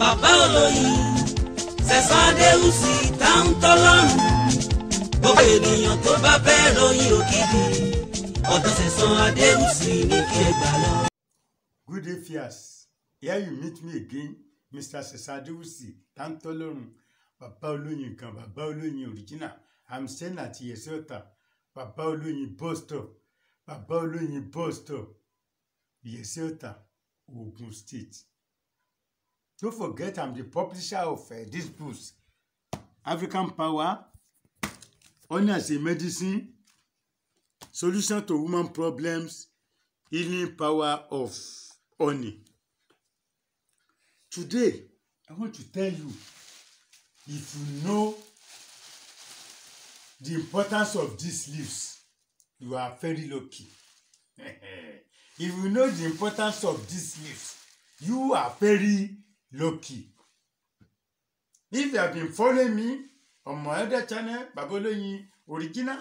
bàbá olóyin Sẹ̀san Adéwùsì táwọn tọ́lọ́run gbogbo ènìyàn tó bá fẹ́ ròyìn òkìkí ọ̀dọ̀ Sẹ̀san Adéwùsì ní kí ẹ gbà lọ. Good day, Fias. Here you meet me again, Mr. Sẹ̀san Adéwùsì táwọn tọ́lọ́run bàbá olóyin kan bàbá olóyin original. I'm staying at Yesota bàbá olóyin bus stop bàbá olóyin bus stop Yesota, Ogun State. Don't forget, I'm the publisher of this book, African Power, Honey as a Medicine, Solution to Women Problems, Healing Power of Honey. Today, I want to tell you, if you know the importance of these leaves, you are very lucky. If you know the importance of these leaves, you are very lucky. If you have been following me on my other channel, Baba Oloyin Original,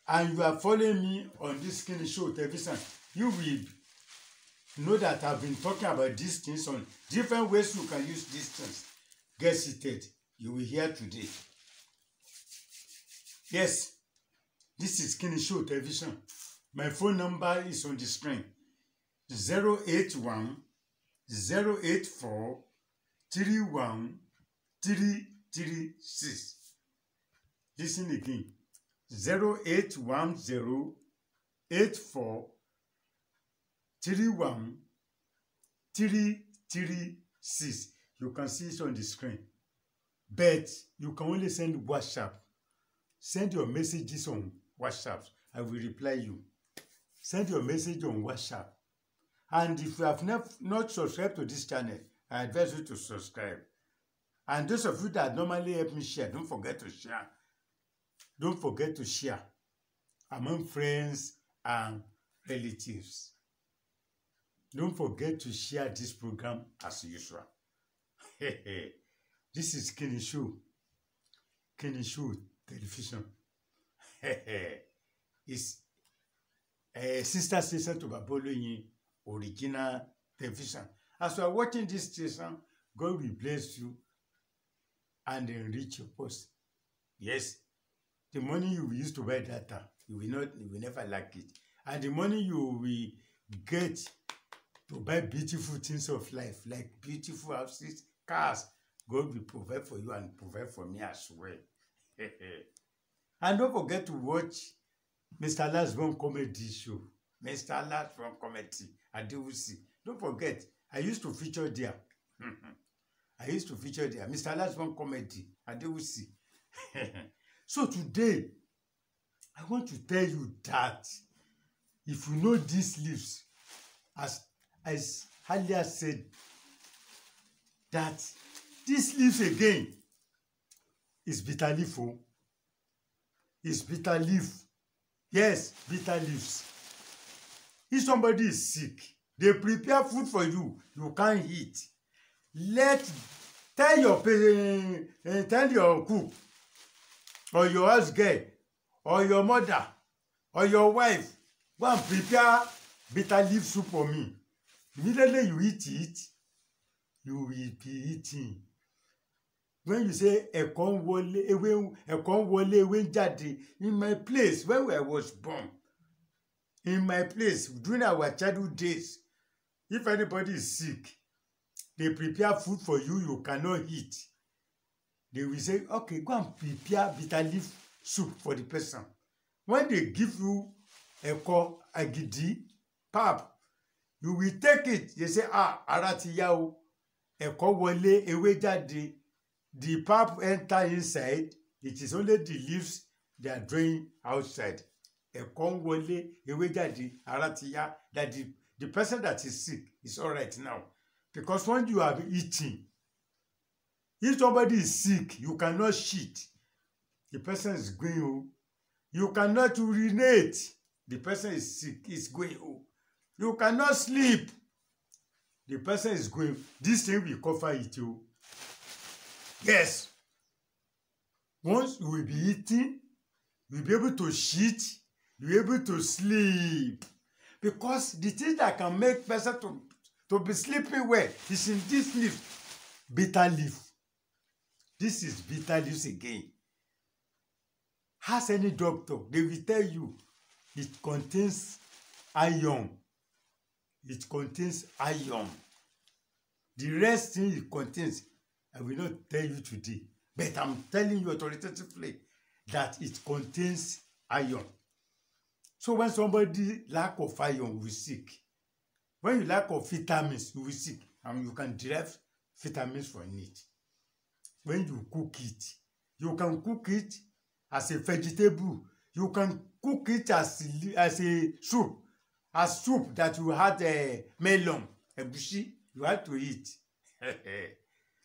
and you are following me on this Skinny Show television, you will know that I've been talking about these things on different ways you can use these things. Get seated. You will hear today. Yes, this is Skinny Show television. My phone number is on the screen. 081 084 31 336. Listen again. 0810 84 31 336. You can see it on the screen. But you can only send WhatsApp. Send your messages on WhatsApp. I will reply you. Send your message on WhatsApp. And if you have not subscribed to this channel, I advise you to subscribe. And those of you that normally help me share, don't forget to share. Don't forget to share among friends and relatives. Don't forget to share this program as usual. This is Skinny Show. Skinny Show television. It's a sister station to Baba Oloyin Original television. As you are watching this station, God will bless you and enrich your purse. Yes, the money you will use to buy data, you will never lack it. And the money you will get to buy beautiful things of life, like beautiful houses, cars, God will provide for you and provide for me as well. And don't forget to watch Mr. Last Born Comedy Show. Mr. Last Born Comedy, Adéwùsì. Don't forget, I used to feature there. I used to feature there. Mr. Last Born Comedy, Adéwùsì. So today, I want to tell you that if you know these leaves, as earlier said, that these leaves again is bitter leaf. It's bitter leaf. Yes, bitter leaves. If somebody is sick, they prepare food for you. You can't eat. Tell your cook, or your house girl, or your mother, or your wife, go and prepare bitter leaf soup for me. Immediately you eat it, you will be eating. When you say ẹ̀kọ́ wọlé ewé jáde, in my place when I was born, in my place during our childhood days, if anybody is sick, they prepare food for you, you cannot eat. They will say, okay, go and prepare bitter leaf soup for the person. When they give you ẹ̀kọ́ agidi, pap, you will take it. They say, ara ti yá o, ẹ̀kọ́ wọlé ewé jáde. The pap enter inside. It is only the leaves they are drawing outside. Ẹ̀kọ́ wọlé ewé jáde, ara ti yá. That the person that is sick is all right now. Because when you are eating, if somebody is sick, you cannot shit. The person is going. You cannot urinate. The person is sick, is going. You cannot sleep. The person is going. This thing will cover it. Yes. Once you will be eating, you will be able to shit, you will be able to sleep. Because the thing that can make person to be sleeping well is in this leaf, bitter leaf. This is bitter leaves again. Ask any doctor, they will tell you it contains iron. It contains iron. The rest thing it contains, I will not tell you today, but I'm telling you authoritatively that it contains iron. So when somebody lack of iron will sick. When you lack of vitamins, you will sick, and you can derive vitamins from it. When you cook it, you can cook it as a vegetable. You can cook it as a soup. As soup that you had a melon, egusi, you had to eat.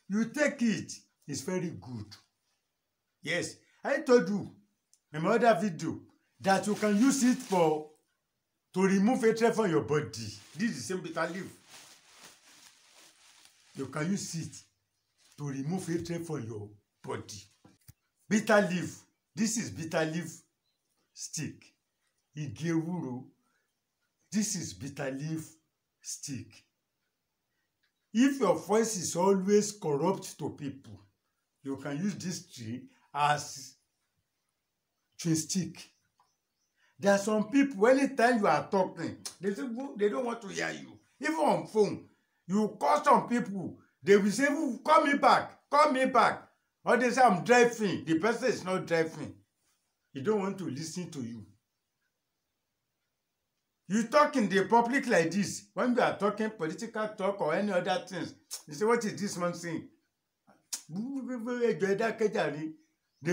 You take it, it's very good. Yes, I told you in my other video that you can use it to remove hatred from your body. This is the same bitter leaf. You can use it to remove hatred from your body. Bitter leaf. This is bitter leaf stick. Igi ewúro. This is bitter leaf stick. If your voice is always corrupt to people, you can use this tree as chewing stick. There are some people, anytime you are talking, they don't want to hear you. Even on phone, you call some people, they will say, call me back, call me back. Or they say, I'm driving. The person is not driving. He don't want to listen to you. You talk in the public like this, when you are talking political talk or any other things, you say, what is this man saying? They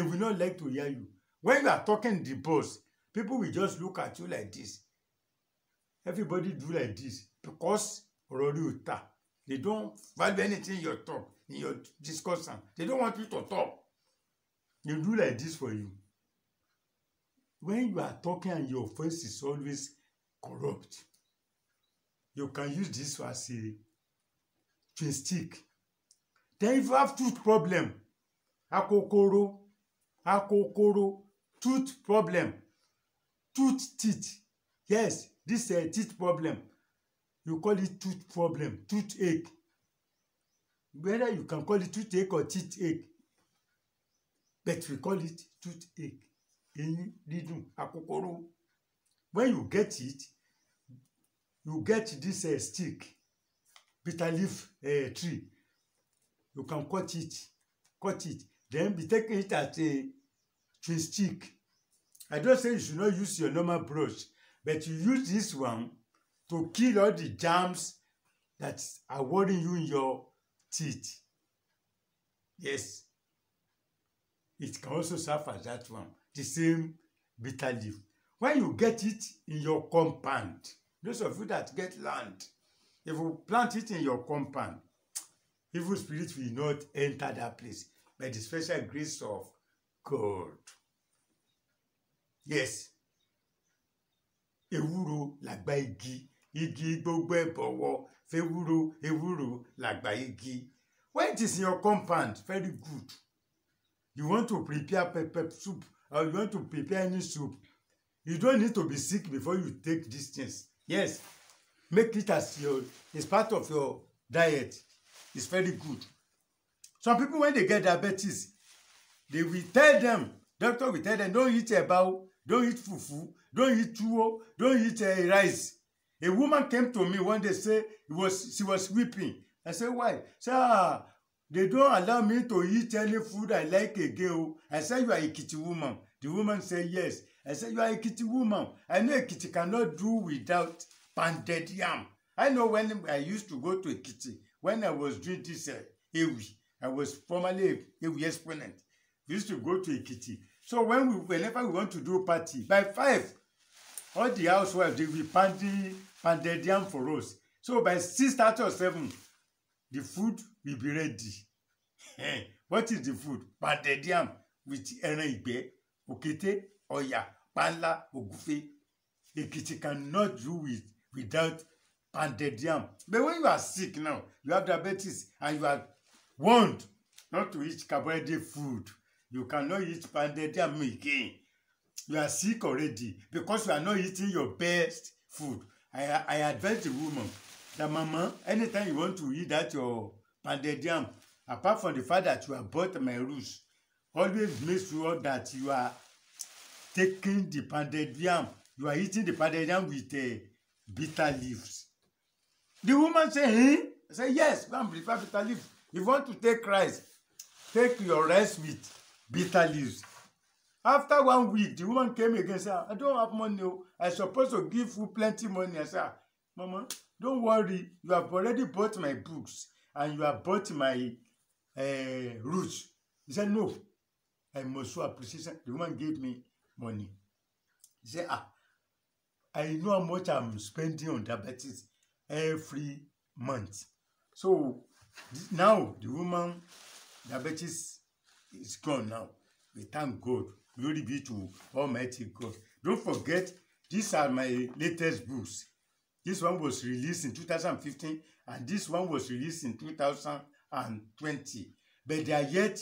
will not like to hear you. When you are talking the boss, people will just look at you like this. Everybody do like this because they don't value anything in your talk, in your discussion. They don't want you to talk. They do like this for you. When you are talking and your voice is always corrupt, you can use this as a chewing stick. Then if you have tooth problem, akokoro, tooth problem, teeth. Yes, this is a teeth problem. You call it tooth problem, toothache. Whether you can call it toothache or teeth-ache, but we call it toothache. When you get it, you get this stick, bitter leaf tree. You can cut it, then be taking it as a chewing stick. I don't say you should not use your normal brush, but you use this one to kill all the germs that are worrying you in your teeth. Yes. It can also serve as that one, the same bitter leaf. When you get it in your compound, those of you that get land, if you plant it in your compound, evil spirits will not enter that place by the special grace of God. Yes. Ewúro làgbà igi, igi gbogbo ẹ̀bọ̀wọ̀, ewúro làgbà igi. When it is in your compound, very good. You want to prepare pepper soup or you want to prepare any soup, you don't need to be sick before you take these things. Yes, make it as it's part of your diet. It's very good. Some people, when they get diabetes, they will tell them, doctor will tell them, don't eat ebao, don't eat fufu, don't eat tuwo, don't eat rice. A woman came to me one day, say she was weeping. I said, why? Say, they don't allow me to eat any food I like again. I said, you are a Ekiti woman. The woman said, yes. I said, you are a Ekiti woman. I know Ekiti cannot do without pounded yam. I know when I used to go to Ekiti, when I was doing this Ewi, I was formerly Ewi exponent. We used to go to Ekiti. So whenever we want to do a party, by 5, all the housewives, they will pounded yam for us. So by 6:30 or 7, the food will be ready. What is the food? Pounded yam with ẹran ìgbẹ́, òkété, ọ̀yà, panla, ògúfe. Ekiti cannot do without pounded yam. But when you are sick now, you have diabetes, and you are warned not to eat carbohydrate food, you cannot eat pounded yam again. You are sick already because you are not eating your best food. I advise the woman, that mama, anytime you want to eat that your pounded yam, apart from the fact that you have bought my rules, always make sure that you are taking the pounded yam, you are eating the pounded yam with bitter leaves. The woman say, eh? I say, yes, go and prepare bitter leaves. If you want to take rice, take your rice with bitter leaves. After 1 week, the woman came again and said, I don't have money. I'm supposed to give you plenty money. I said, Mama, don't worry. You have already bought my books and you have bought my roots. He said, no. I must show appreciation. The woman gave me money. He said, I know how much I'm spending on diabetes every month. So now the woman diabetes is gone now. We thank God. Glory be to Almighty God. Don't forget, these are my latest books. This one was released in 2015 and this one was released in 2020. But they are yet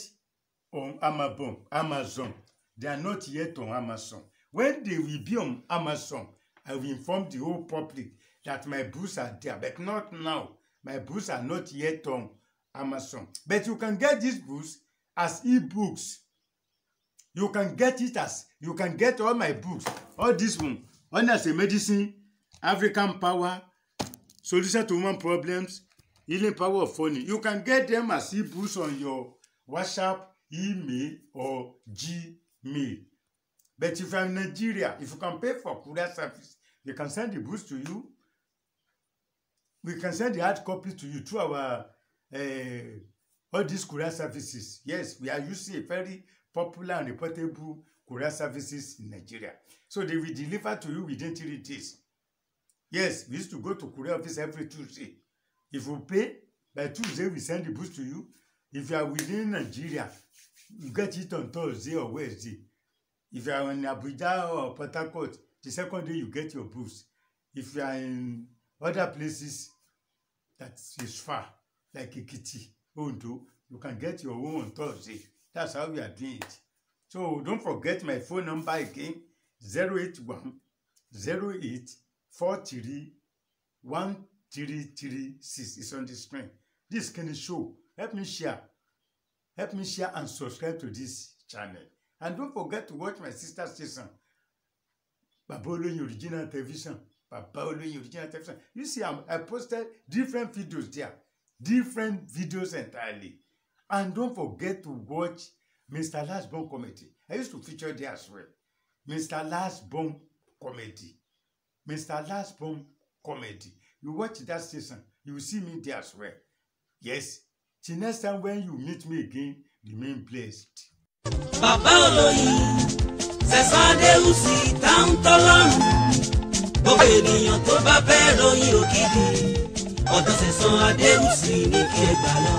on Amazon. They are not yet on Amazon. When they will be on Amazon, I will inform the whole public that my books are there. But not now. My books are not yet on Amazon. But you can get these books as e-books. You can get all my books, all this one, Honors in Medicine, African Power, Solution to Women Problems, Healing Power of Funny. You can get them as e-books on your WhatsApp, email, or Gmail. But if you're in Nigeria, if you can pay for courier service, we can send the books to you. We can send the hard copy to you through our all these courier services. Yes, we are using a very popular and reportable courier services in Nigeria. So they will deliver to you within 3 days. Yes, we used to go to courier office every Tuesday. If you pay, by Tuesday we send the books to you. If you are within Nigeria, you get it on Thursday or Wednesday. If you are in Abuja or Port Harcourt, the second day you get your books. If you are in other places that is far, like Ekiti, Ondo, you can get your own on Thursday. That's how we are doing it. So don't forget my phone number again, 081-0843-1336. It's on the screen. This can show. Help me share and subscribe to this channel. And don't forget to watch my sister station, Baba Oloyin Original Television. Baba Oloyin Original Television. You see, I posted different videos there. Different videos entirely. And don't forget to watch Mr. Lastborn Comedy. I used to feature there as well. Mr. Lastborn Comedy. Mr. Lastborn Comedy. You watch that station, you will see me there as well. Yes. Till next time when you meet me again, remain blessed. Bàbá Olóyin, Sẹ̀san Adéwùsì tá ń tọ́lọ́run. Gbogbo ènìyàn tó bá fẹ́ ròyìn òkìkí, ọ̀dọ̀ Sẹ̀san Adéwùsì ní kí ẹ gbà lọ.